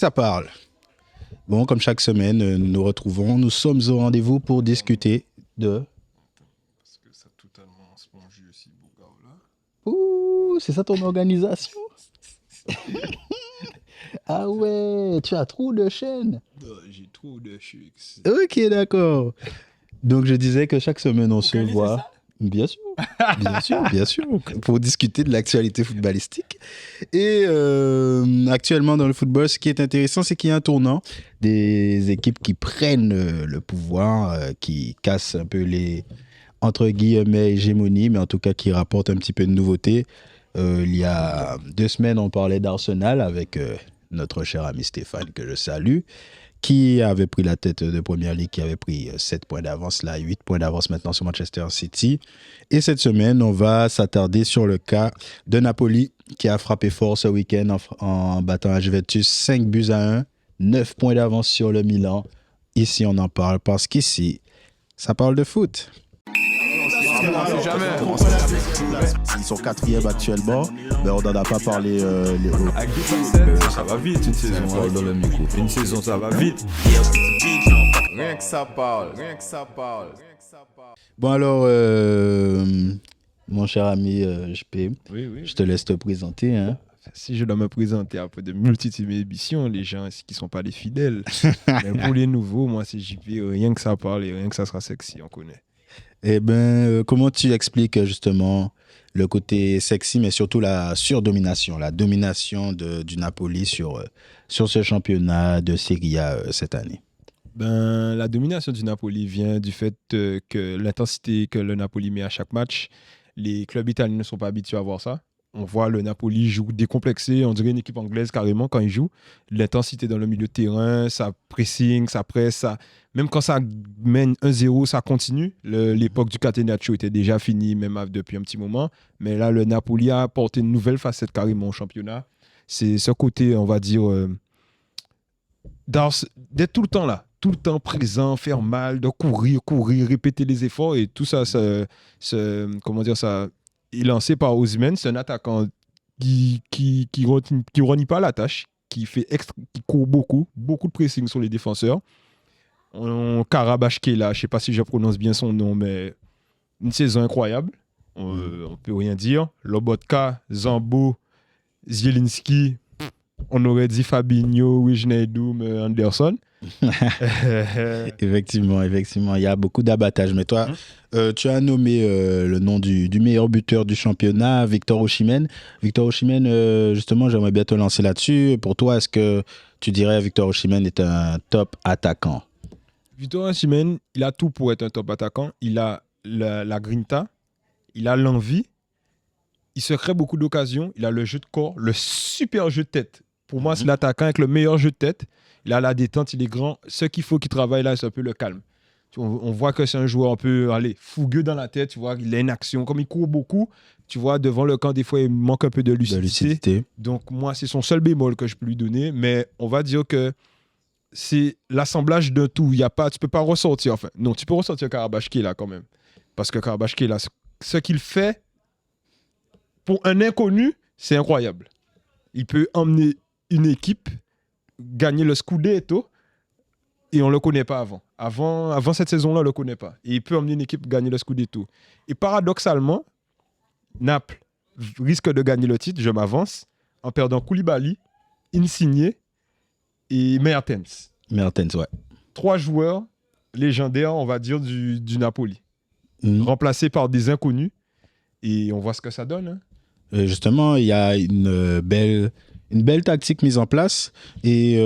Ça parle. Bon, comme chaque semaine, nous nous retrouvons. Nous sommes au rendez-vous pour discuter de... Parce que ça totalement spongy aussi, Bougao, là. Ouh, c'est ça ton organisation? Ah ouais, tu as trop de chaînes. J'ai trop de chicks. Ok, d'accord. Donc, je disais que chaque semaine, on se connaissez voit. ça? Bien sûr, bien sûr, bien sûr, pour discuter de l'actualité footballistique. Et actuellement dans le football, ce qui est intéressant, c'est qu'il y a un tournant des équipes qui prennent le pouvoir, qui cassent un peu les, entre guillemets, hégémonies, mais en tout cas qui rapportent un petit peu de nouveauté. Il y a 2 semaines, on parlait d'Arsenal avec notre cher ami Stéphane, que je salue, qui avait pris la tête de Première Ligue, qui avait pris 7 points d'avance, là, 8 points d'avance maintenant sur Manchester City. Et cette semaine, on va s'attarder sur le cas de Napoli, qui a frappé fort ce week-end en battant la Juventus 5-1, 9 points d'avance sur le Milan. Ici, on en parle parce qu'ici, ça parle de foot. Ils sont 4e actuellement, mais on n'en a pas parlé. Ça va vite une saison, parle dans le micro. Une saison, ça va vite. Rien que ça parle, rien que ça parle. Bon alors, mon cher ami JP, Oui. je te laisse te présenter. Hein. Si je dois me présenter après de multiples émissions, les gens qui ne sont pas des fidèles. Mais pour les nouveaux, moi c'est JP, rien que ça parle et rien que ça sera sexy, on connaît. Eh bien, comment tu expliques justement le côté sexy, mais surtout la surdomination, la domination du Napoli sur ce championnat de Serie A cette année? La domination du Napoli vient du fait que l'intensité que le Napoli met à chaque match, les clubs italiens ne sont pas habitués à voir ça. On voit le Napoli joue décomplexé, on dirait une équipe anglaise carrément quand il joue. L'intensité dans le milieu de terrain, ça pressing, ça presse, ça... même quand ça mène 1-0, ça continue. L'époque du Catenaccio était déjà finie, même depuis un petit moment. Mais là, le Napoli a apporté une nouvelle facette carrément au championnat. C'est ce côté, on va dire, d'être tout le temps là, tout le temps présent, faire mal, de courir, répéter les efforts et tout ça, comment dire ça, est lancé par Osimhen. C'est un attaquant qui renie pas la tâche, qui court beaucoup de pressing sur les défenseurs. Karabachkela, je sais pas si je prononce bien son nom, mais une saison incroyable. On peut rien dire. Lobotka, Zambo, Zielinski, on aurait dit Fabinho, Wijnaldum, Anderson. Effectivement, il y a beaucoup d'abattage. Mais toi, tu as nommé le nom du meilleur buteur du championnat, Victor Osimhen. Victor Osimhen, justement, j'aimerais bien te lancer là-dessus. Pour toi, est-ce que tu dirais que Victor Osimhen est un top attaquant? Victor Osimhen, il a tout pour être un top attaquant. Il a la grinta, il a l'envie, il se crée beaucoup d'occasions, il a le jeu de corps, le super jeu de tête. Pour moi, c'est l'attaquant avec le meilleur jeu de tête. Il a la détente, il est grand. Ce qu'il faut qu'il travaille là, c'est un peu le calme. On voit que c'est un joueur un peu fougueux dans la tête. Tu vois, il a une action. Comme il court beaucoup, tu vois, devant le camp, des fois, il manque un peu de lucidité. Donc, moi, c'est son seul bémol que je peux lui donner. Mais on va dire que c'est l'assemblage d'un tout. Tu ne peux pas ressortir. Enfin, non, tu peux ressortir Karabachkela quand même. Parce que Karabachkela, ce qu'il fait, pour un inconnu, c'est incroyable. Il peut emmener une équipe gagner le Scudetto et on ne le connaît pas avant. Avant cette saison-là, on ne le connaît pas. Et il peut emmener une équipe gagner le Scudetto. Et paradoxalement, Naples risque de gagner le titre, je m'avance, en perdant Koulibaly, Insigne et Mertens. Mertens, ouais. 3 joueurs légendaires, on va dire, du Napoli. Remplacés par des inconnus. Et on voit ce que ça donne. Justement, il y a une belle tactique mise en place. Et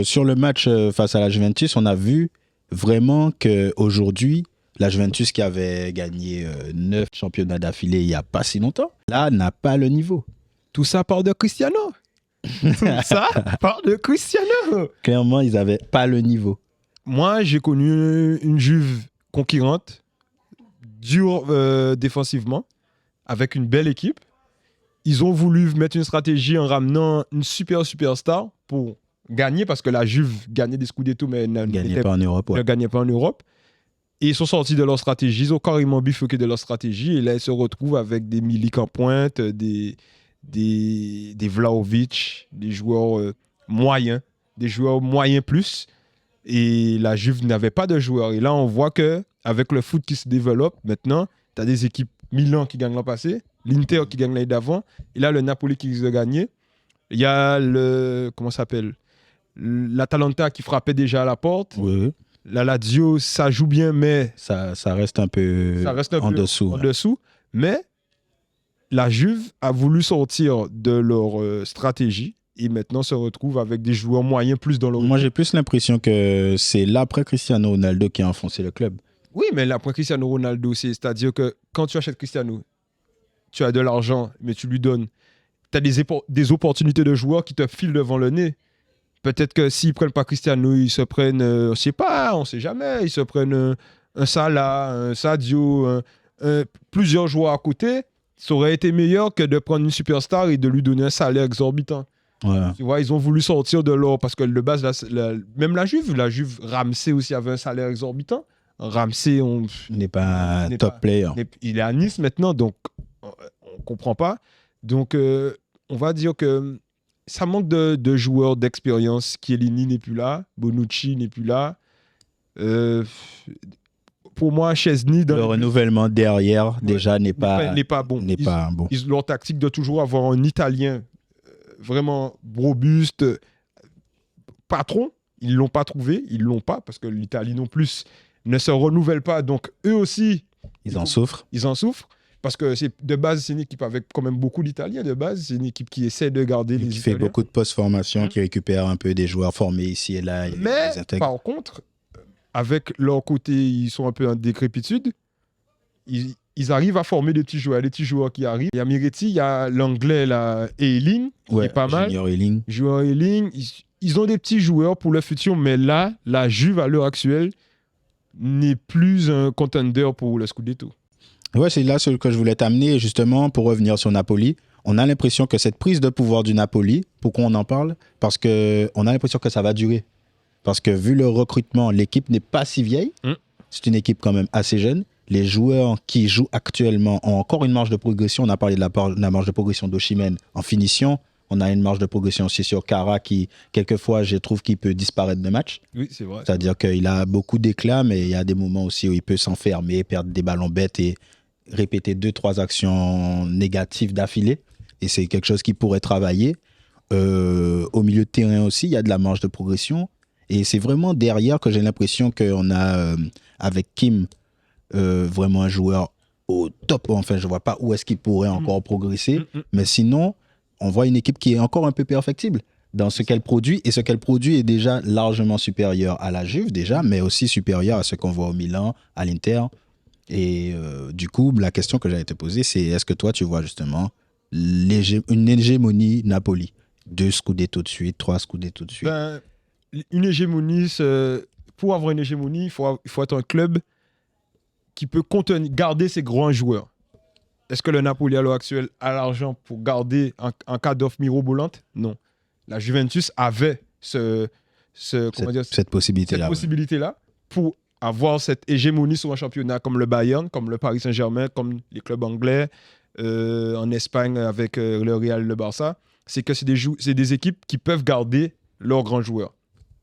sur le match face à la Juventus, on a vu vraiment qu'aujourd'hui, la Juventus qui avait gagné 9 championnats d'affilée il n'y a pas si longtemps, là, n'a pas le niveau. Tout ça part de Cristiano. Clairement, ils n'avaient pas le niveau. Moi, j'ai connu une Juve conquérante, dure défensivement, avec une belle équipe. Ils ont voulu mettre une stratégie en ramenant une superstar pour gagner, parce que la Juve gagnait des Scudetto, mais ne gagnait pas en Europe. Et ils sont sortis de leur stratégie, ils ont carrément bifurqué de leur stratégie, et là, ils se retrouvent avec des Milik en pointe, des Vlahovic, des joueurs moyens, des joueurs moyens plus. Et la Juve n'avait pas de joueurs. Et là, on voit qu'avec le foot qui se développe, maintenant, tu as des équipes Milan qui gagnent l'an passé, l'Inter qui gagne l'année d'avant, et là, le Napoli qui risque de gagner. Il y a comment ça s'appelle, l'Atalanta qui frappait déjà à la porte. Oui. La Lazio, ça joue bien, mais Ça reste un peu en dessous. Mais la Juve a voulu sortir de leur stratégie et maintenant se retrouve avec des joueurs moyens plus dans leur... Moi, j'ai plus l'impression que c'est l'après Cristiano Ronaldo qui a enfoncé le club. Oui, mais l'après Cristiano Ronaldo, c'est-à-dire que quand tu achètes Cristiano, tu as de l'argent, mais tu lui donnes. Tu as des opportunités de joueurs qui te filent devant le nez. Peut-être que s'ils ne prennent pas Cristiano, ils se prennent, on ne sait pas, on ne sait jamais, ils se prennent un Salah, un Sadio, plusieurs joueurs à côté. Ça aurait été meilleur que de prendre une superstar et de lui donner un salaire exorbitant. Ouais. Tu vois, ils ont voulu sortir de l'or parce que de base, même la Juve, Ramsey aussi avait un salaire exorbitant. Ramsey, n'est pas un top player. Il est à Nice maintenant, donc on ne comprend pas. Donc, on va dire que ça manque de joueurs d'expérience. Chiellini n'est plus là, Bonucci n'est plus là. Pour moi, Chesney... Le renouvellement derrière, déjà, n'est pas bon. Leur tactique de toujours avoir un Italien vraiment robuste, patron, ils ne l'ont pas trouvé, ils ne l'ont pas, parce que l'Italie non plus ne se renouvelle pas. Donc, eux aussi... Ils en souffrent. Parce que de base, c'est une équipe avec quand même beaucoup d'Italiens. De base, c'est une équipe qui essaie de garder les Italiens. Qui fait beaucoup de post-formation, qui récupère un peu des joueurs formés ici et là. Mais, par contre, avec leur côté, ils sont un peu en décrépitude. Ils arrivent à former des petits joueurs qui arrivent. Il y a Miretti, il y a l'anglais, là, Eiling, qui est pas mal. Junior Eiling. Ils ont des petits joueurs pour le futur, mais là, la Juve, à l'heure actuelle, n'est plus un contender pour le Scudetto. Ouais, c'est là ce que je voulais t'amener, justement, pour revenir sur Napoli. On a l'impression que cette prise de pouvoir du Napoli, pourquoi on en parle? Parce qu'on a l'impression que ça va durer. Parce que vu le recrutement, l'équipe n'est pas si vieille. C'est une équipe quand même assez jeune. Les joueurs qui jouent actuellement ont encore une marge de progression. On a parlé de la marge de progression d'Osimhen en finition. On a une marge de progression aussi sur Kara qui, quelquefois, je trouve qu'il peut disparaître de match. Oui, c'est vrai. C'est-à-dire qu'il a beaucoup d'éclat, mais il y a des moments aussi où il peut s'enfermer, perdre des ballons bêtes et répéter 2-3 actions négatives d'affilée. Et c'est quelque chose qui pourrait travailler. Au milieu de terrain aussi, il y a de la marge de progression. Et c'est vraiment derrière que j'ai l'impression qu'on a, avec Kim, vraiment un joueur au top. Enfin, je ne vois pas où est-ce qu'il pourrait encore progresser. Mais sinon, on voit une équipe qui est encore un peu perfectible dans ce qu'elle produit. Et ce qu'elle produit est déjà largement supérieur à la Juve, déjà, mais aussi supérieur à ce qu'on voit au Milan, à l'Inter. Et du coup, la question que j'allais te poser, c'est est-ce que toi, tu vois justement une hégémonie Napoli? 2 Scudetto de suite, 3 Scudetto de suite. Une hégémonie, pour avoir une hégémonie, il faut être un club qui peut garder ses grands joueurs. Est-ce que le Napoli à l'heure actuelle a l'argent pour garder en cas d'offre mirobolante? Non. La Juventus avait cette possibilité-là pour avoir cette hégémonie sur un championnat comme le Bayern, comme le Paris Saint-Germain, comme les clubs anglais, en Espagne avec le Real, le Barça. C'est que c'est des équipes qui peuvent garder leurs grands joueurs.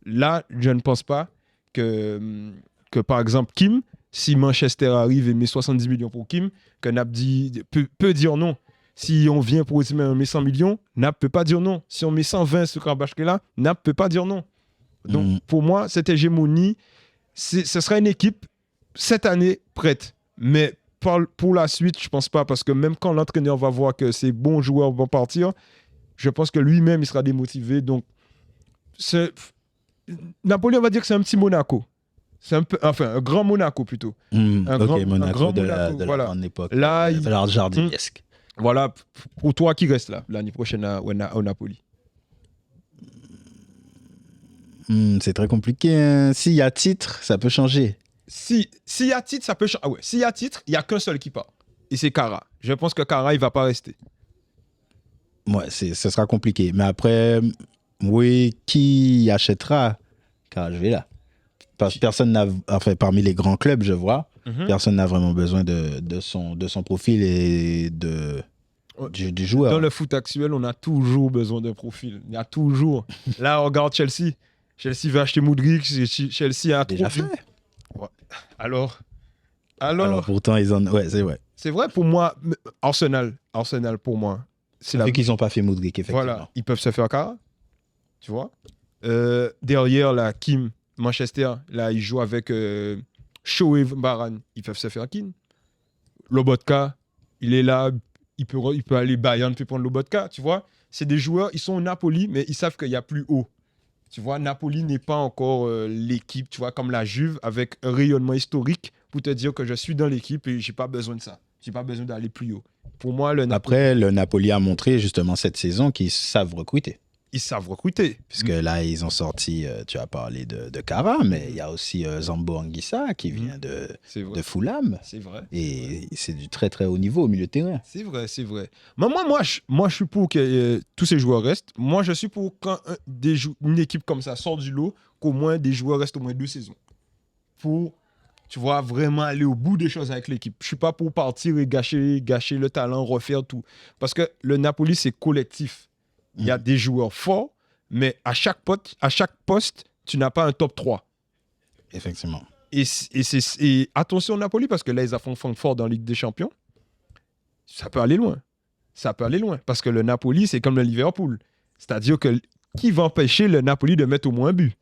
Là, je ne pense pas que par exemple, Kim, si Manchester arrive et met 70 millions pour Kim, que Naples peut dire non. Si on vient pour Osimhen, on met 100 millions, Naples ne peut pas dire non. Si on met 120 sur Kvaratskhelia, Naples ne peut pas dire non. Donc, pour moi, cette hégémonie, ce sera une équipe, cette année, prête. Mais pour la suite, je ne pense pas, parce que même quand l'entraîneur va voir que ces bons joueurs vont partir, je pense que lui-même, il sera démotivé. Donc, Napoli, on va dire que c'est un petit Monaco. C'est un grand Monaco plutôt. Monaco de Monaco, la grande époque. Là, jardiniesque. Voilà, pour toi qui reste là, l'année prochaine au Napoli. C'est très compliqué. Hein. S'il y a titre, ça peut changer. S'il y a titre, ça peut changer. Ah ouais, s'il y a titre, il n'y a qu'un seul qui part. Et c'est Kara. Je pense que Kara, il ne va pas rester. Ouais, ce sera compliqué. Mais après, oui, qui achètera Kvaratskhelia? Personne n'a, enfin, parmi les grands clubs, je vois, personne n'a vraiment besoin de son profil et de du joueur. Dans le foot actuel, on a toujours besoin d'un profil. Il y a toujours. Là, on regarde Chelsea. Chelsea veut acheter Modric. Chelsea a Déjà trop... fait. Ouais. Alors, Pourtant, ils en... Ouais, c'est vrai. c'est vrai pour moi, Arsenal pour moi, c'est la... Vu qu'ils n'ont pas fait Modric, effectivement. Voilà, ils peuvent se faire cara, tu vois. Derrière, là, Kim, Manchester, là, ils jouent avec Shoaib Baran, ils peuvent se faire kin. Lobotka, il est là, il peut aller Bayern, peut prendre Lobotka, tu vois. C'est des joueurs, ils sont au Napoli, mais ils savent qu'il y a plus haut. Tu vois, Napoli n'est pas encore l'équipe, tu vois, comme la Juve, avec un rayonnement historique pour te dire que je suis dans l'équipe et j'ai pas besoin de ça. J'ai pas besoin d'aller plus haut. Pour moi, Après, le Napoli a montré justement cette saison qu'ils savent recruter. ils savent recruter. Puisque là, ils ont sorti, tu as parlé de Kara, mais il y a aussi Zambo Anguissa qui vient de Fulham. C'est vrai. Et c'est du très très haut niveau au milieu de terrain. C'est vrai, c'est vrai. Moi, je suis pour que tous ces joueurs restent. Moi, je suis pour quand une équipe comme ça sort du lot, qu'au moins des joueurs restent au moins 2 saisons. Pour, tu vois, vraiment aller au bout des choses avec l'équipe. Je suis pas pour partir et gâcher le talent, refaire tout. Parce que le Napoli, c'est collectif. Il y a des joueurs forts, mais à chaque poste, tu n'as pas un top 3. Effectivement. Et attention au Napoli, parce que là, ils affrontent fort dans la Ligue des Champions. Ça peut aller loin. Ça peut aller loin. Parce que le Napoli, c'est comme le Liverpool. C'est-à-dire que qui va empêcher le Napoli de mettre au moins un but?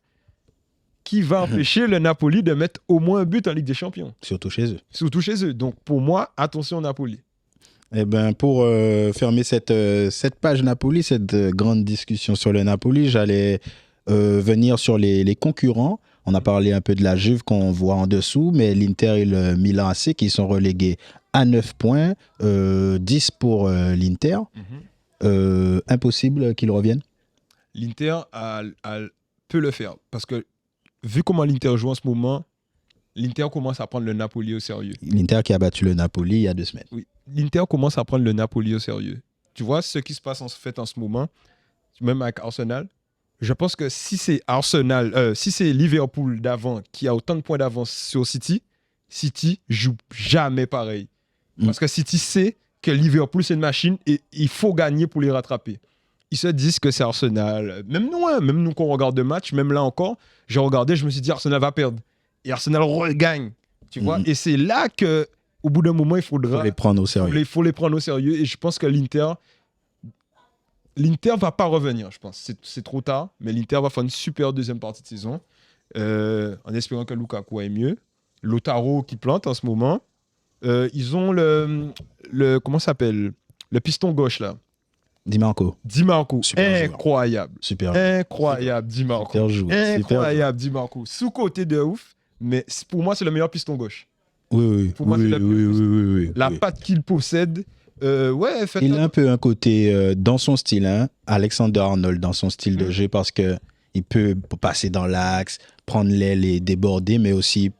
Qui va empêcher le Napoli de mettre au moins un but en Ligue des Champions? Surtout chez eux. Surtout chez eux. Donc, pour moi, attention au Napoli. Eh ben, pour fermer cette page Napoli, cette grande discussion sur le Napoli, j'allais venir sur les concurrents. On a parlé un peu de la Juve qu'on voit en dessous, mais l'Inter et le Milan AC qui sont relégués à 9 points, 10 pour l'Inter. Impossible qu'ils reviennent. L'Inter peut le faire. Parce que, vu comment l'Inter joue en ce moment, l'Inter commence à prendre le Napoli au sérieux. L'Inter qui a battu le Napoli il y a 2 semaines. Oui, l'Inter commence à prendre le Napoli au sérieux. Tu vois ce qui se passe en ce moment, même avec Arsenal. Je pense que si c'est si c'est Liverpool d'avant qui a autant de points d'avance sur City joue jamais pareil. Parce que City sait que Liverpool c'est une machine et il faut gagner pour les rattraper. Ils se disent que c'est Arsenal. Même nous quand on regarde le match, même là encore, j'ai regardé, je me suis dit Arsenal va perdre. Et Arsenal regagne. Tu vois. Et c'est là que au bout d'un moment, il faudra les prendre au sérieux. Il faut les prendre au sérieux. Et je pense que l'Inter va pas revenir, je pense. C'est trop tard, mais l'Inter va faire une super deuxième partie de saison. En espérant que Lukaku aille mieux. Lautaro qui plante en ce moment. Ils ont le comment ça s'appelle? Le piston gauche, là. Di Marco. Incroyable. Super. Incroyable, Di Marco. Super joueur. Incroyable, Di Marco. Sous-côté de ouf, mais pour moi, c'est le meilleur piston gauche. Oui. Pour moi, c'est le oui. La patte qu'il possède. Il a un peu un côté dans son style, hein, Alexander-Arnold dans son style de jeu, parce que il peut passer dans l'axe, prendre l'aile et déborder, mais aussi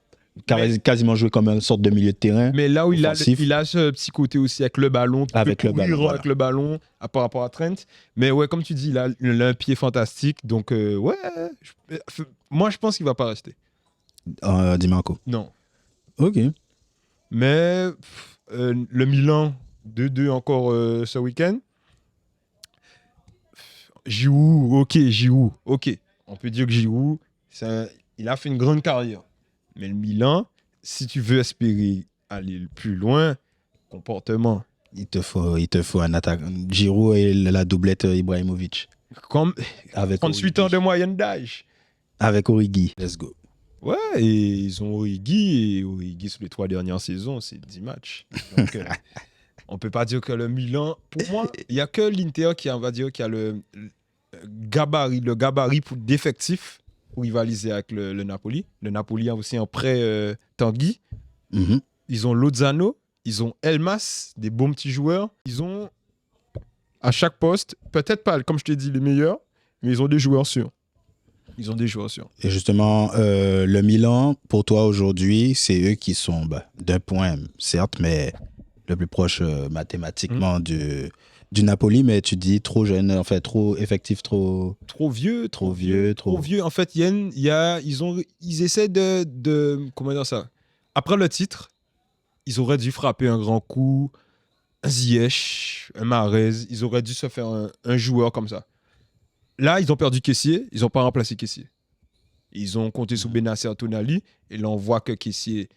quasiment jouer comme une sorte de milieu de terrain. Mais là où il a ce petit côté aussi avec le ballon, avec le ballon par rapport à Trent. Mais ouais, comme tu dis, il a un pied fantastique. Donc moi je pense qu'il va pas rester. Di Marco. Non. Ok. Mais le Milan 2-2 encore ce week-end. Giroud, ok. On peut dire que Giroud, il a fait une grande carrière. Mais le Milan, si tu veux espérer aller plus loin, comportement. Il te faut un attaquant. Giroud et la doublette Ibrahimovic. Avec 38 ans de moyenne d'âge. Avec Origi. Let's go. Ouais, et ils ont Origi. Et Origi, sur les 3 dernières saisons, c'est 10 matchs. Donc, on peut pas dire que le Milan... Pour moi, il n'y a que l'Inter qui a le gabarit d'effectifs pour rivaliser avec le Napoli. Le Napoli a aussi un prêt Tanguy. Ils ont Lozano, ils ont Elmas, des bons petits joueurs. Ils ont, à chaque poste, peut-être pas, comme je t'ai dit, les meilleurs, mais ils ont des joueurs sûrs. Et justement, le Milan, pour toi aujourd'hui, c'est eux qui sont d'un point, certes, mais le plus proche mathématiquement du Napoli, mais tu dis trop jeune, en fait, trop effectif, trop vieux. En fait, ils essaient de comment dire ça. Après le titre, ils auraient dû frapper un grand coup, un Ziyech, un Mahrez, ils auraient dû se faire un joueur comme ça. Là, ils ont perdu Kessié, ils n'ont pas remplacé Kessié. Ils ont compté sur Benasser Tonali, et là, on voit que Kessié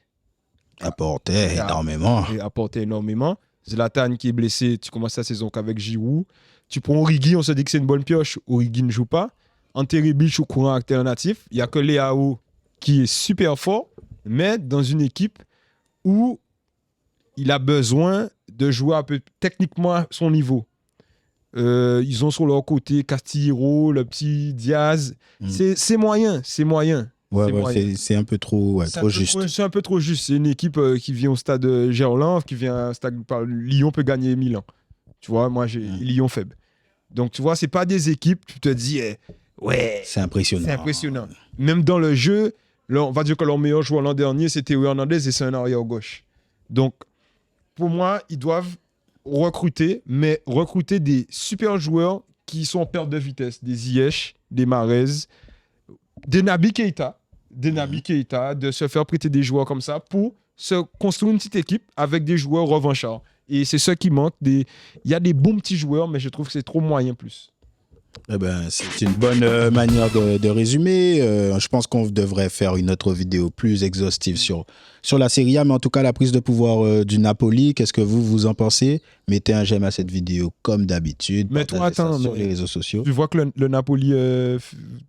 Apportait énormément. a apporté énormément. Zlatan qui est blessé, tu commences la saison qu'avec Giroud. Tu prends Origi, on se dit que c'est une bonne pioche. Origi ne joue pas. Ante Rebic au courant alternatif. Il n'y a que Leao qui est super fort, mais dans une équipe où il a besoin de jouer un peu techniquement à son niveau. Ils ont sur leur côté Castillo, le petit Diaz. C'est moyen, c'est moyen. C'est un peu trop, trop juste. C'est un peu trop juste. C'est une équipe qui vient au stade Gerland, qui vient au stade Lyon peut gagner Milan. Tu vois, moi j'ai Lyon faible. Donc tu vois, c'est pas des équipes, tu te dis, ouais, c'est impressionnant. C'est impressionnant. Même dans le jeu, là, on va dire que leur meilleur joueur l'an dernier, c'était Théo Hernandez et c'est un arrière gauche. Donc pour moi, ils doivent recruter, mais recruter des super joueurs qui sont en perte de vitesse, des Ziyech, des Mahrez, des Naby Keita, de se faire prêter des joueurs comme ça pour se construire une petite équipe avec des joueurs revanchards. Et c'est ça qui manque. Il y a des bons petits joueurs, mais je trouve que c'est trop moyen plus. Eh ben, c'est une bonne manière de résumer. Je pense qu'on devrait faire une autre vidéo plus exhaustive sur la Serie A, mais en tout cas, la prise de pouvoir du Napoli, qu'est-ce que vous en pensez? Mettez un j'aime à cette vidéo comme d'habitude. Mais toi, attends, sur les réseaux sociaux. Tu vois que le Napoli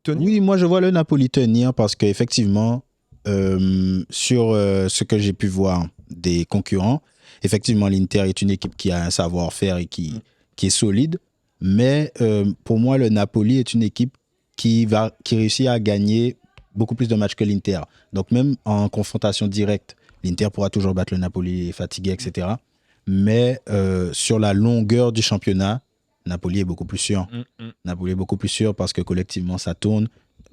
tenir? Oui, moi, je vois le Napoli tenir parce qu'effectivement, sur ce que j'ai pu voir des concurrents, effectivement, l'Inter est une équipe qui a un savoir-faire et qui est solide. Mais pour moi, le Napoli est une équipe qui réussit à gagner beaucoup plus de matchs que l'Inter. Donc même en confrontation directe, l'Inter pourra toujours battre le Napoli fatigué, etc. Mais sur la longueur du championnat, Napoli est beaucoup plus sûr. Napoli est beaucoup plus sûr parce que collectivement, ça tourne.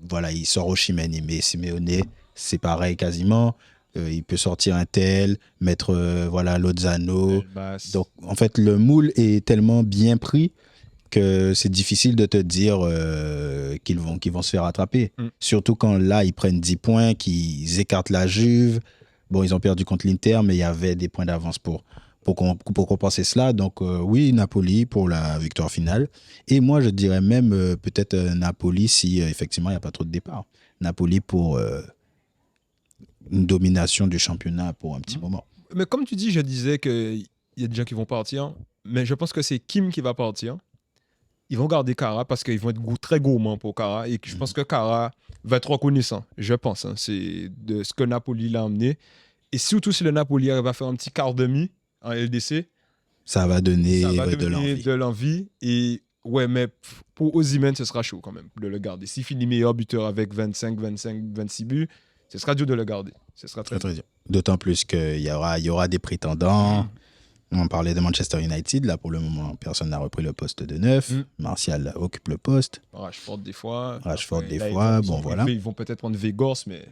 Voilà, il sort Osimhen, il met Simeone, c'est pareil quasiment. Il peut sortir un tel, mettre Lozano. Donc en fait, le moule est tellement bien pris que c'est difficile de te dire qu'ils vont se faire attraper. Surtout quand là, ils prennent 10 points, qu'ils écartent la Juve. Bon, ils ont perdu contre l'Inter, mais il y avait des points d'avance pour compenser cela. Donc oui, Napoli pour la victoire finale. Et moi, je dirais même peut-être Napoli si effectivement, il n'y a pas trop de départ. Napoli pour une domination du championnat pour un petit moment. Mais comme tu dis, je disais qu'il y a des gens qui vont partir, mais je pense que c'est Kim qui va partir. Ils vont garder Kara parce qu'ils vont être très gourmands pour Kara et que je pense que Kara va être reconnaissant, je pense. C'est de ce que Napoli l'a amené. Et surtout si le Napoli va faire un petit quart demi en LDC, ça va donner de l'envie. Et ouais, mais pour Osimhen, ce sera chaud quand même de le garder. S'il finit meilleur buteur avec 25, 26 buts, ce sera dur de le garder. Ce sera très dur. D'autant plus qu'il y aura des prétendants. On parlait de Manchester United. Là, pour le moment, personne n'a repris le poste de 9. Martial occupe le poste. Rashford, des fois. Bon, voilà. Ils vont peut-être prendre Weghorst, mais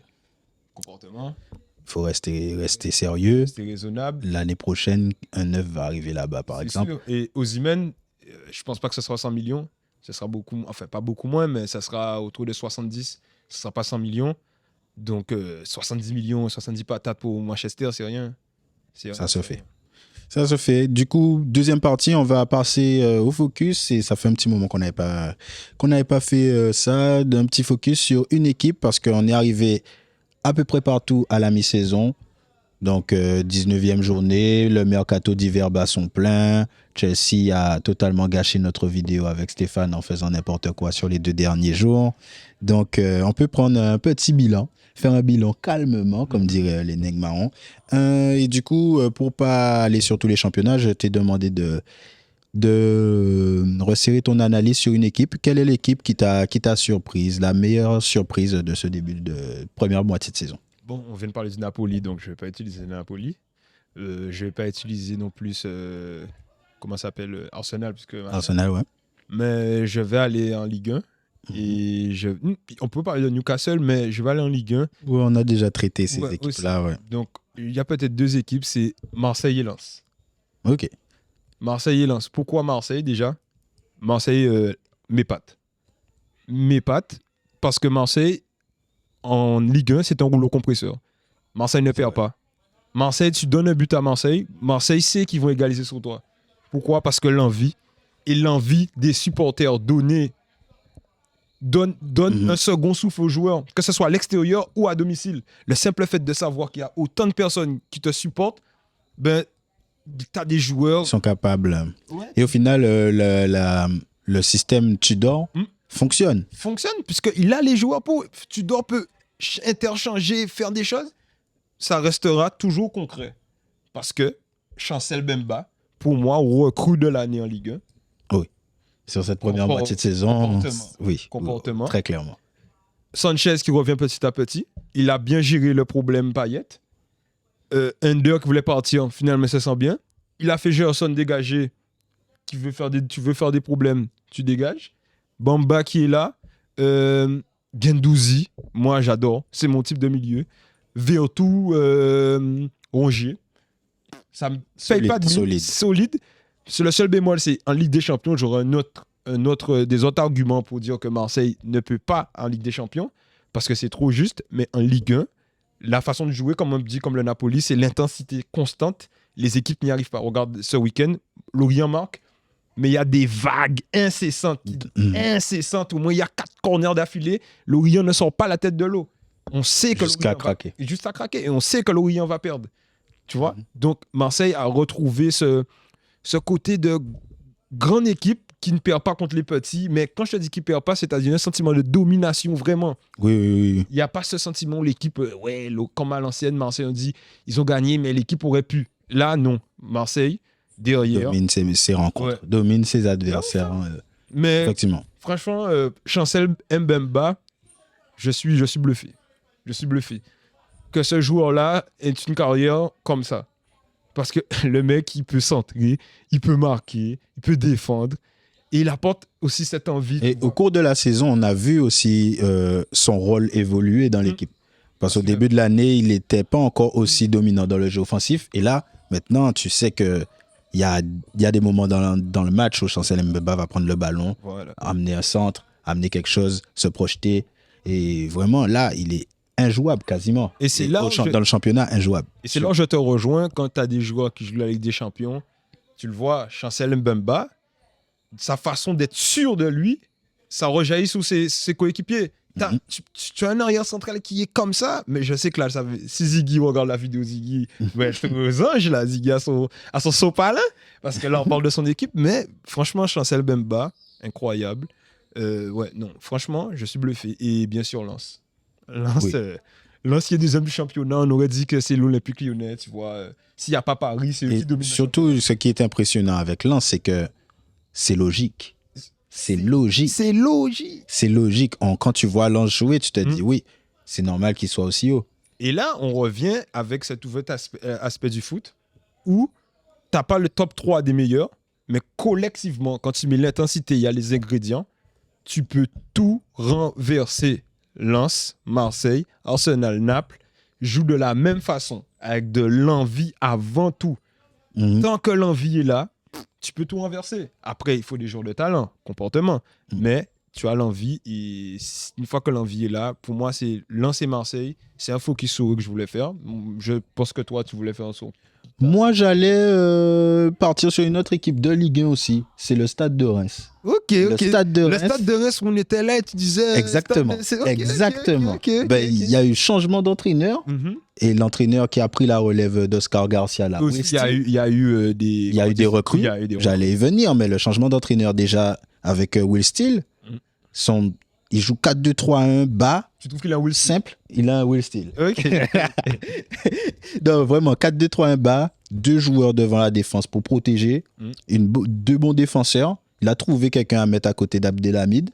comportement. Il faut rester sérieux. Rester raisonnable. L'année prochaine, un 9 va arriver là-bas, par exemple. Sûr. Et Osimhen, je pense pas que ce sera 100 millions. Ce sera beaucoup, enfin, pas beaucoup moins, mais ça sera autour de 70. Ce sera pas 100 millions. Donc, 70 millions, 70 patates pour Manchester, c'est rien. Ça se fait. Ça se fait. Du coup, deuxième partie, on va passer au focus. Et ça fait un petit moment qu'on n'avait pas fait ça, d'un petit focus sur une équipe parce qu'on est arrivé à peu près partout à la mi-saison. Donc, 19e journée, le mercato d'hiver bat son plein. Chelsea a totalement gâché notre vidéo avec Stéphane en faisant n'importe quoi sur les 2 derniers jours. Donc, on peut prendre un petit bilan. Faire un bilan calmement, comme diraient les nègres marrons. Et du coup, pour pas aller sur tous les championnats, je t'ai demandé de resserrer ton analyse sur une équipe. Quelle est l'équipe qui t'a surprise, la meilleure surprise de ce début de première moitié de saison? Bon, on vient de parler du Napoli, donc je ne vais pas utiliser Napoli. Je ne vais pas utiliser non plus, comment ça s'appelle, Arsenal. Arsenal, ouais. Mais je vais aller en Ligue 1. Et on peut parler de Newcastle, mais je vais aller en Ligue 1. Oui, on a déjà traité ces équipes-là. Ouais. Donc, il y a peut-être 2 équipes, c'est Marseille et Lens. Ok. Marseille et Lens. Pourquoi Marseille déjà? Marseille m'épate. Parce que Marseille, en Ligue 1, c'est un rouleau compresseur. Marseille ne perd pas. Marseille, tu donnes un but à Marseille, Marseille sait qu'ils vont égaliser sur toi. Pourquoi? Parce que l'envie des supporters donne un second souffle aux joueurs, que ce soit à l'extérieur ou à domicile. Le simple fait de savoir qu'il y a autant de personnes qui te supportent, ben, tu as des joueurs... Ils sont capables. Ouais. Et au final, le système Tudor fonctionne. Fonctionne, puisqu'il a les joueurs pour... Tudor peut interchanger, faire des choses. Ça restera toujours concret. Parce que Chancel Mbemba, pour moi, recrue de l'année en Ligue 1. Sur cette première moitié de saison, Comportement. Très clairement. Sanchez qui revient petit à petit. Il a bien géré le problème Payet. Ender qui voulait partir, finalement, se sent bien. Il a fait Gerson dégager. Tu veux faire des problèmes, tu dégages. Bamba qui est là. Guendouzi, moi j'adore. C'est mon type de milieu. Vertu, Rongier. Ça me paye pas de solide. C'est le seul bémol, c'est en Ligue des Champions, j'aurai des autres arguments pour dire que Marseille ne peut pas en Ligue des Champions, parce que c'est trop juste, mais en Ligue 1, la façon de jouer, comme on dit, comme le Napoli, c'est l'intensité constante. Les équipes n'y arrivent pas. Regarde ce week-end, Lorient marque, mais il y a des vagues incessantes. Au moins, il y a 4 corners d'affilée. Lorient ne sort pas la tête de l'eau. On sait que Jusqu'à craquer. Juste à craquer. Et on sait que Lorient va perdre. Tu vois? Donc, Marseille a retrouvé ce côté de grande équipe qui ne perd pas contre les petits. Mais quand je te dis qu'il ne perd pas, c'est-à-dire un sentiment de domination, vraiment. Oui. Il n'y a pas ce sentiment où l'équipe, comme à l'ancienne, Marseille, on dit, ils ont gagné, mais l'équipe aurait pu. Là, non. Marseille, derrière. Domine ses rencontres, domine ses adversaires. Mais effectivement. Franchement, Chancel Mbemba, je suis bluffé. Je suis bluffé. Que ce joueur-là ait une carrière comme ça. Parce que le mec, il peut centrer, il peut marquer, il peut défendre. Et il apporte aussi cette envie. Et au cours de la saison, on a vu aussi son rôle évoluer dans l'équipe. Parce qu'au début de l'année, il n'était pas encore aussi dominant dans le jeu offensif. Et là, maintenant, tu sais qu'il y a des moments dans le match où Chancel Mbemba va prendre le ballon, amener un centre, amener quelque chose, se projeter. Et vraiment, là, il est injouable quasiment. Et c'est là dans le championnat, injouable. Et c'est là où je te rejoins quand tu as des joueurs qui jouent la Ligue des Champions. Tu le vois, Chancel Mbemba, sa façon d'être sûr de lui, ça rejaillit sous ses coéquipiers. Tu as un arrière central qui est comme ça, mais je sais que là, si Ziggy regarde la vidéo, Ziggy, je suis aux anges, là, Ziggy à son sopalin, parce que là, on parle de son équipe, mais franchement, Chancel Mbemba, incroyable. Franchement, je suis bluffé. Et bien sûr, Lens. Lens qui est deuxième du championnat, on aurait dit que c'est l'Olympique Lyonnais, tu vois. S'il n'y a pas Paris, c'est eux qui dominent. Surtout, ce qui est impressionnant avec Lens, c'est que c'est logique. C'est logique. Quand tu vois Lens jouer, tu te dis, oui, c'est normal qu'il soit aussi haut. Et là, on revient avec cet nouvel aspect du foot où tu n'as pas le top 3 des meilleurs, mais collectivement, quand tu mets l'intensité, il y a les ingrédients, tu peux tout renverser. Lens, Marseille, Arsenal, Naples jouent de la même façon, avec de l'envie avant tout. Tant que l'envie est là, tu peux tout renverser. Après, il faut des jours de talent, comportement. Mais tu as l'envie et une fois que l'envie est là, pour moi, c'est Lens et Marseille. C'est un focus sur eux que je voulais faire. Je pense que toi, tu voulais faire un saut. Moi, j'allais partir sur une autre équipe de Ligue 1 aussi. C'est le Stade de Reims. Le Stade de Reims où on était là et tu disais... Exactement. Il y a eu changement d'entraîneur et l'entraîneur qui a pris la relève d'Oscar Garcia là. Il y a eu des recrues. J'allais y venir, mais le changement d'entraîneur déjà avec Will Steele, il joue 4-2-3-1 bas. Tu trouves qu'il a un Will simple? Il a un Will Steele. Ok. Donc vraiment 4-2-3-1 bas, 2 joueurs devant la défense pour protéger, 2 bons défenseurs. Il a trouvé quelqu'un à mettre à côté d'Abdelhamid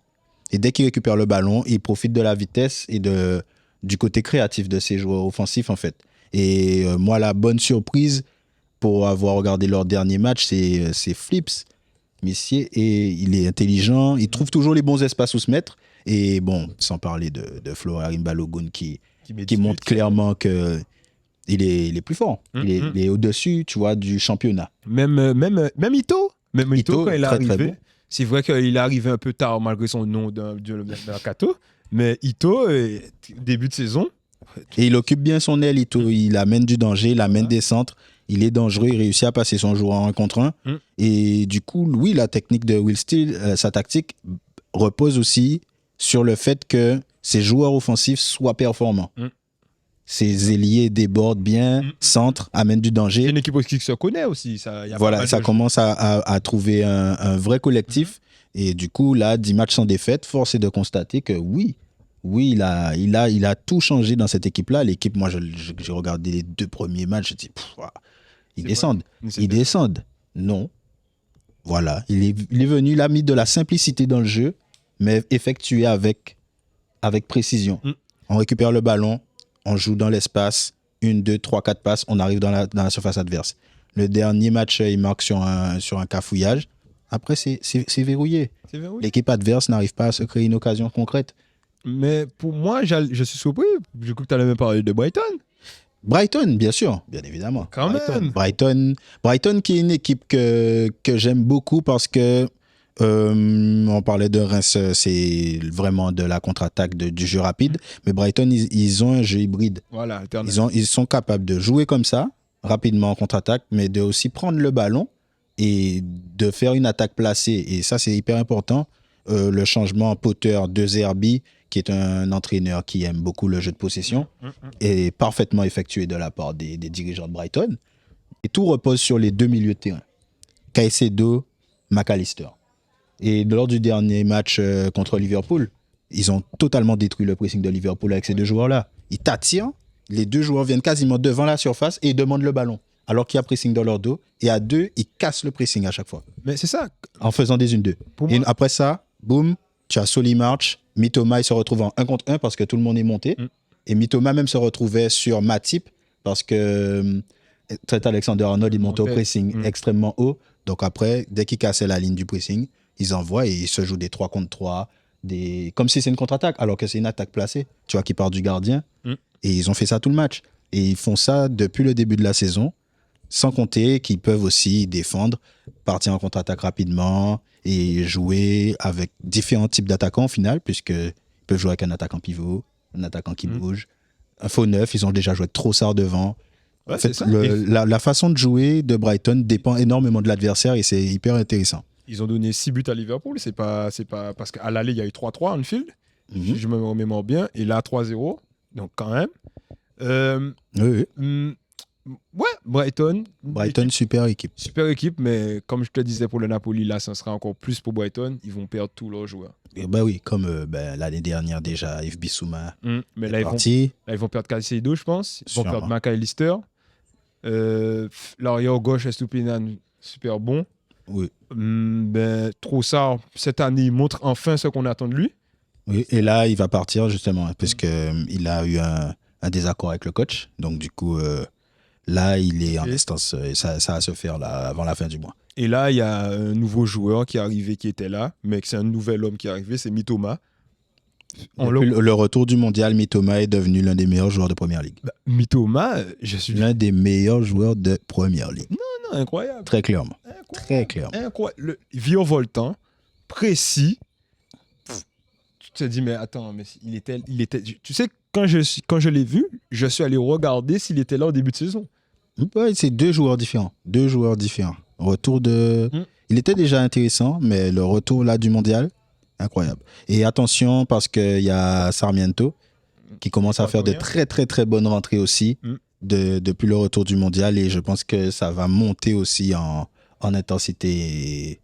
et dès qu'il récupère le ballon, il profite de la vitesse et du côté créatif de ses joueurs offensifs en fait. Et moi, la bonne surprise pour avoir regardé leur dernier match, c'est Flips, Messier, et il est intelligent, il trouve toujours les bons espaces où se mettre. Et bon, sans parler de Florin Balogun qui montre clairement qu'il est plus fort. Il est au-dessus, tu vois, du championnat. Même Ito. Même Ito, quand il est arrivé, c'est vrai qu'il est arrivé un peu tard malgré son nom de Mercato. Mais Ito, début de saison. Et il occupe bien son aile, Ito. Il amène du danger, il amène des centres. Il est dangereux, il réussit à passer son joueur en 1 contre 1. Et du coup, oui, la technique de Will Steele, sa tactique repose aussi sur le fait que ses joueurs offensifs soient performants. Ses ailiers débordent bien, centrent, amènent du danger. C'est une équipe qui se connaît aussi. Voilà, ça commence à trouver un vrai collectif. Et du coup, là, 10 matchs sans défaite, force est de constater que oui, il a tout changé dans cette équipe-là. L'équipe, moi, j'ai regardé les 2 premiers matchs, je dis, ils descendent. Non. Voilà, il est venu, il a mis de la simplicité dans le jeu, mais effectué avec précision. On récupère le ballon, on joue dans l'espace, 1, 2, 3, 4 passes, on arrive dans la surface adverse. Le dernier match, il marque sur un cafouillage. Après, c'est verrouillé. L'équipe adverse n'arrive pas à se créer une occasion concrète. Mais pour moi, je suis surpris. Je crois que tu allais même parler de Brighton. Brighton, bien sûr, bien évidemment. Quand même. Brighton qui est une équipe que j'aime beaucoup parce que on parlait de Reims, c'est vraiment de la contre-attaque, du jeu rapide. Mais Brighton, ils ont un jeu hybride. Voilà, ils sont capables de jouer comme ça, rapidement en contre-attaque, mais de aussi prendre le ballon et de faire une attaque placée. Et ça, c'est hyper important. Le changement Potter de Zerbi, qui est un entraîneur qui aime beaucoup le jeu de possession, est parfaitement effectué de la part des dirigeants de Brighton. Et tout repose sur les 2 milieux de terrain. Caicedo, McAllister. Et lors du dernier match contre Liverpool, ils ont totalement détruit le pressing de Liverpool avec ces 2 joueurs-là. Ils t'attirent, les 2 joueurs viennent quasiment devant la surface et ils demandent le ballon. Alors qu'il y a pressing dans leur dos. Et à 2, ils cassent le pressing à chaque fois. Mais c'est ça. En faisant des 1-2. Et après ça, boum, tu as Solly March. Mitoma, il se retrouve en 1 contre 1 parce que tout le monde est monté. Et Mitoma même se retrouvait sur Matip parce que Trent Alexander-Arnold, il montait au pressing extrêmement haut. Donc après, dès qu'il cassait la ligne du pressing, ils envoient et ils se jouent des 3 contre 3, comme si c'est une contre-attaque, alors que c'est une attaque placée, tu vois, qui part du gardien. Et ils ont fait ça tout le match. Et ils font ça depuis le début de la saison, sans compter qu'ils peuvent aussi défendre, partir en contre-attaque rapidement et jouer avec différents types d'attaquants au final, puisqu'ils peuvent jouer avec un attaquant pivot, un attaquant qui bouge, un faux neuf, ils ont déjà joué Trossard devant. Ouais, en fait, la façon de jouer de Brighton dépend énormément de l'adversaire et c'est hyper intéressant. Ils ont donné 6 buts à Liverpool. C'est pas parce qu'à l'aller, il y a eu 3-3 en Anfield, si je me remémore bien. Et là, 3-0. Donc, quand même. Ouais, Brighton. Super équipe. Super équipe, mais comme je te disais pour le Napoli, là, ça sera encore plus pour Brighton. Ils vont perdre tous leurs joueurs. Bah oui, comme l'année dernière déjà, Yves Bissouma mais est là, parti. Ils vont perdre Caicedo, je pense. Ils vont perdre McAllister. L'arrière gauche, Estupiñán, super bon. Oui. Trossard, cette année, il montre enfin ce qu'on attend de lui. Oui, et là, il va partir justement, parce qu'il a eu un désaccord avec le coach. Donc, du coup, là, il est en instance. Et ça va se faire là, avant la fin du mois. Et là, il y a un nouveau joueur qui est arrivé, qui était là, mais c'est un nouvel homme qui est arrivé, c'est Mitoma. Le retour du mondial, Mitoma est devenu l'un des meilleurs joueurs de Première Ligue. Mitoma, je suis l'un des meilleurs joueurs de Première Ligue. Non, incroyable. Très clairement. Très clairement. Incroyable. Virevoltant, précis. Tu te dis, mais attends, mais il était. Tu sais, quand je l'ai vu, je suis allé regarder s'il était là au début de saison. Ouais, c'est 2 joueurs différents. Retour de. Il était déjà intéressant, mais le retour là du mondial, incroyable. Et attention, parce qu'il y a Sarmiento qui commence à faire de très très très bonnes rentrées aussi depuis le retour du mondial. Et je pense que ça va monter aussi en intensité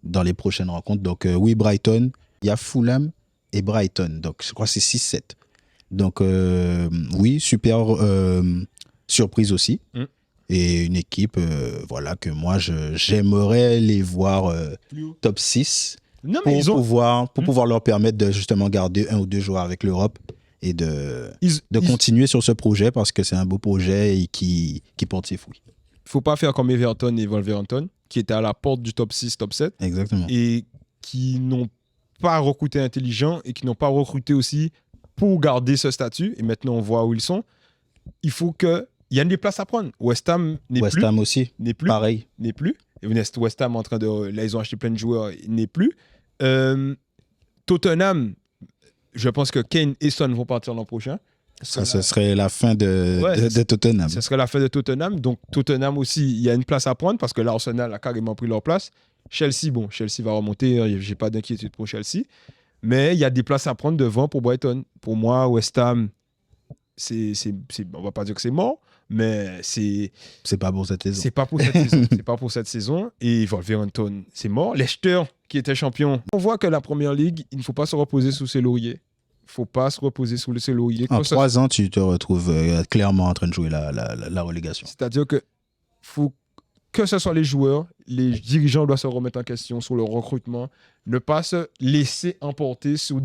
dans les prochaines rencontres. Donc oui, Brighton, il y a Fulham et Brighton. Donc je crois que c'est 6-7. Donc oui, super surprise aussi. Et une équipe voilà, que moi, j'aimerais les voir top 6 pour pouvoir leur permettre de justement garder 1 ou 2 joueurs avec l'Europe et de continuer sur ce projet parce que c'est un beau projet et qui porte ses fruits. Il ne faut pas faire comme Everton et Wolverhampton qui étaient à la porte du top 6, top 7. Exactement. Et qui n'ont pas recruté intelligent et qui n'ont pas recruté aussi pour garder ce statut. Et maintenant, on voit où ils sont. Il faut que... Il y a des places à prendre. West Ham n'est plus. West Ham aussi. N'est plus. Pareil. N'est plus. Et West Ham en train de... Là, ils ont acheté plein de joueurs. N'est plus. Tottenham, je pense que Kane et Son vont partir l'an prochain. Ça, ce serait la fin de Tottenham. Ce serait la fin de Tottenham. Donc, Tottenham aussi, il y a une place à prendre parce que l'Arsenal a carrément pris leur place. Chelsea va remonter. J'ai pas d'inquiétude pour Chelsea. Mais il y a des places à prendre devant pour Brighton. Pour moi, West Ham, on va pas dire que c'est mort, mais c'est pas pour cette saison. C'est pas pour cette saison. C'est pas pour cette saison. Et Wolverhampton, c'est mort. Leicester, qui était champion. On voit que la Première Ligue, il ne faut pas se reposer sous ses lauriers. Il ne faut pas se reposer sous ses lauriers. En 3 ans, tu te retrouves clairement en train de jouer la relégation. C'est-à-dire que faut que ce soit les joueurs, les dirigeants doivent se remettre en question sur le recrutement, ne pas se laisser emporter sur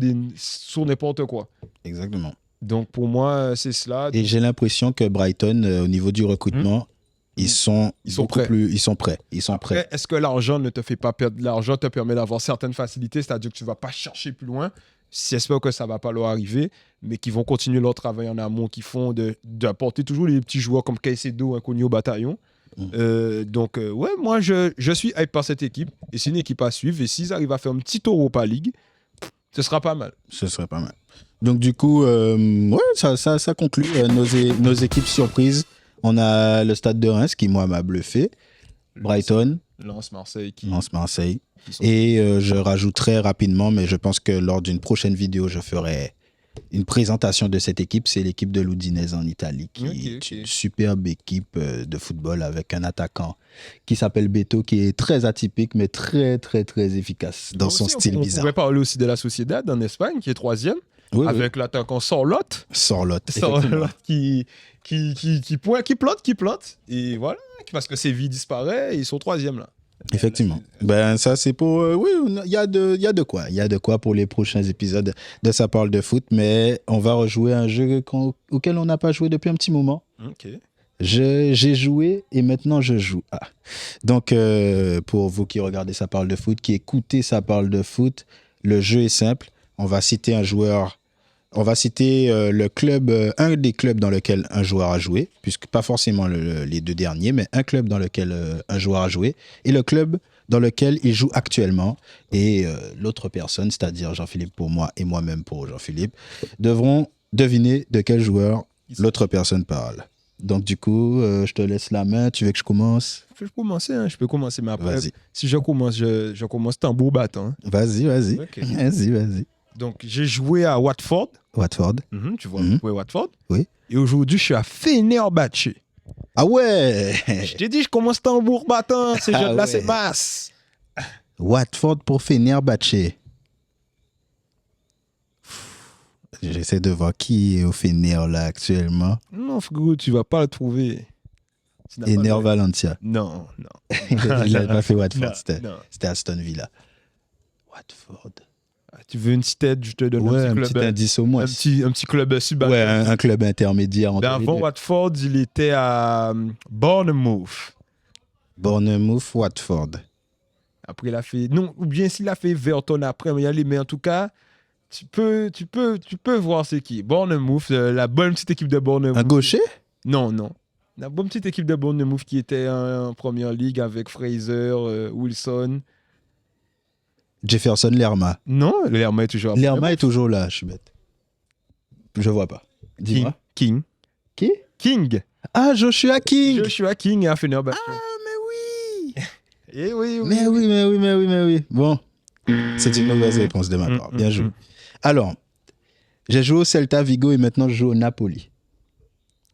n'importe quoi. Exactement. Donc pour moi, c'est cela. Et j'ai l'impression que Brighton, au niveau du recrutement, ils sont prêts. Ils sont prêts. Après, est-ce que l'argent ne te fait pas perdre de l'argent, te permet d'avoir certaines facilités, c'est-à-dire que tu ne vas pas chercher plus loin. J'espère que ça ne va pas leur arriver, mais qu'ils vont continuer leur travail en amont, qu'ils font d'apporter toujours les petits joueurs comme Caicedo, inconnu au bataillon. Donc, moi, je suis hype par cette équipe. Et c'est une équipe à suivre. Et s'ils arrivent à faire un petit Europa League, ce sera pas mal. Ce serait pas mal. Donc, du coup, ça conclut nos équipes surprises. On a le Stade de Reims qui, moi, m'a bluffé. Brighton. Lens-Marseille. Et je rajouterai rapidement, mais je pense que lors d'une prochaine vidéo, je ferai une présentation de cette équipe. C'est l'équipe de l'Udinese en Italie, qui est une superbe équipe de football avec un attaquant qui s'appelle Beto, qui est très atypique, mais très, très, très efficace dans son style bizarre. On pourrait parler aussi de la Sociedad en Espagne, qui est 3e, avec l'attaquant Sorloth. Sorloth qui plante. Et voilà, parce que Séville disparaît et ils sont 3e là. Effectivement. Ben, ça, c'est pour... oui, il y a de quoi. Il y a de quoi pour les prochains épisodes de Ça parle de foot, mais on va rejouer un jeu auquel on n'a pas joué depuis un petit moment. Ok. J'ai joué et maintenant je joue. Donc, pour vous qui regardez Ça parle de foot, qui écoutez Ça parle de foot, le jeu est simple. On va citer un joueur... On va citer un des clubs dans lequel un joueur a joué, puisque pas forcément les 2 derniers, mais un club dans lequel un joueur a joué, et le club dans lequel il joue actuellement. Et l'autre personne, c'est-à-dire Jean-Philippe pour moi et moi-même pour Jean-Philippe, devront deviner de quel joueur l'autre personne parle. Donc du coup, je te laisse la main. Tu veux que je commence ? Je peux commencer, mais après, si je commence, je commence tambour battant. Vas-y. Okay. Vas-y. Donc, j'ai joué à Watford. Tu vois, jouer à Watford. Oui. Et aujourd'hui, je suis à Fenerbahçe. Ah ouais. Je t'ai dit, je commence tambour battant. Ces jeunes-là, c'est masse. Watford pour Fenerbahçe. J'essaie de voir qui est au Fener là actuellement. Non, frérot, tu vas pas le trouver. Ener Valencia. Non. Il n'avait pas fait Watford, c'était Aston Villa. Watford. Tu veux une petite aide, je te donne un petit indice au moins. Un petit club sub. Ouais, un club intermédiaire. Avant Watford, il était à Bournemouth. Watford. Après, il a fait... Non, ou bien s'il a fait Everton après, mais en tout cas, tu peux voir c'est qui. Bournemouth, la bonne petite équipe de Bournemouth. Un gaucher ? Non. La bonne petite équipe de Bournemouth qui était en première ligue avec Fraser, Wilson... Jefferson Lerma. Non, Lerma est toujours là. Lerma est toujours là, je suis bête. Je vois pas. Dis-moi. King. Qui ? King. Ah, Joshua King. Joshua King à Fenerbahçe. Ah, mais oui. Eh oui. Mais oui. Bon, c'est une mauvaise réponse de ma part. Bien joué. Alors, j'ai joué au Celta Vigo et maintenant je joue au Napoli.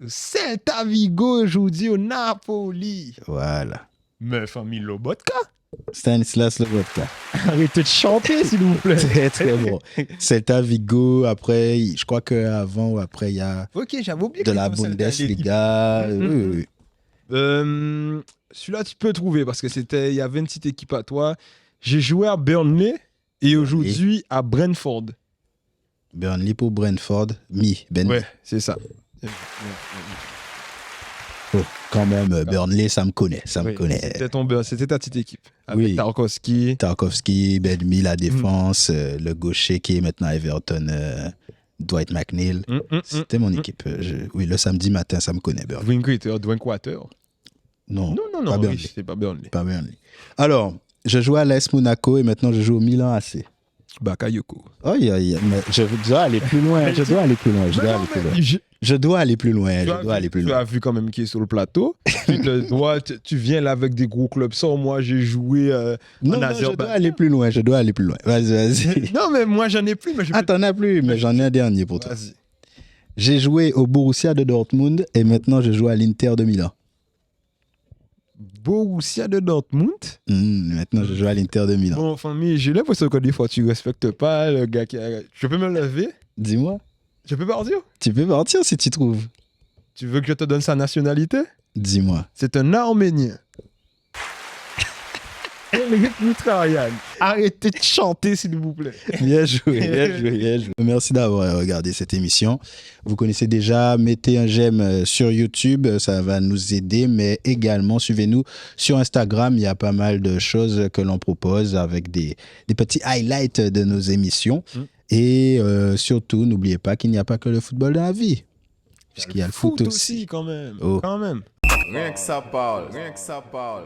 Celta Vigo, je vous dis au Napoli. Voilà. Mais famille Lobotka. Stanislas Lobotka. Arrêtez de chanter, s'il vous plaît. Très, très bon. Celta Vigo, après, je crois qu'avant ou après, il y a de la Bundesliga. Oui. Celui-là, tu peux trouver parce que il y avait une petite équipe à toi. J'ai joué à Burnley et aujourd'hui à Brentford. Burnley pour Brentford. Ouais, c'est ça. Oh, quand même, Burnley, ça me connaît. C'était ta petite équipe. Avec Tarkowski, Ben Mee, la défense, le gaucher qui est maintenant à Everton, Dwight McNeil. C'était mon équipe. Oui, le samedi matin, ça me connaît, Burnley. Drinkwater. Non, pas Burnley. C'est pas Burnley. Alors, je jouais à l'AS Monaco et maintenant je joue au Milan AC. Bakayoko. Oh, mais je dois aller plus loin. Je dois aller plus loin. Je dois aller plus loin. Je dois aller plus loin. Je dois aller plus Tu loin. as vu quand même qui est sur le plateau. Tu viens là avec des gros clubs. Sans moi, j'ai joué Non, en je Azerbaïdjan. dois aller plus loin. Je dois aller plus loin. Vas-y. Non, mais moi, j'en ai plus. Mais je Ah, t'en as plus, mais j'en ai un dernier pour toi. Vas-y. J'ai joué au Borussia de Dortmund et maintenant je joue à l'Inter de Milan. Borussia de Dortmund. Maintenant je joue à l'Inter de Milan. Bon, famille, j'ai l'impression que des fois, tu respectes pas le gars qui a... Je peux me lever? Dis-moi, Je peux partir? tu peux partir si tu trouves. Tu veux que je te donne sa nationalité? Dis-moi. C'est un Arménien. Arrêtez de chanter, s'il vous plaît. Bien joué, bien joué, bien joué. Merci d'avoir regardé cette émission. Vous connaissez déjà, mettez un j'aime sur YouTube, ça va nous aider, mais également suivez-nous sur Instagram. Il y a pas mal de choses que l'on propose avec des petits highlights de nos émissions. Et surtout, n'oubliez pas qu'il n'y a pas que le football dans la vie, puisqu'il y a le foot aussi. Quand même. Oh. Quand même. Rien que ça parle, rien que ça parle.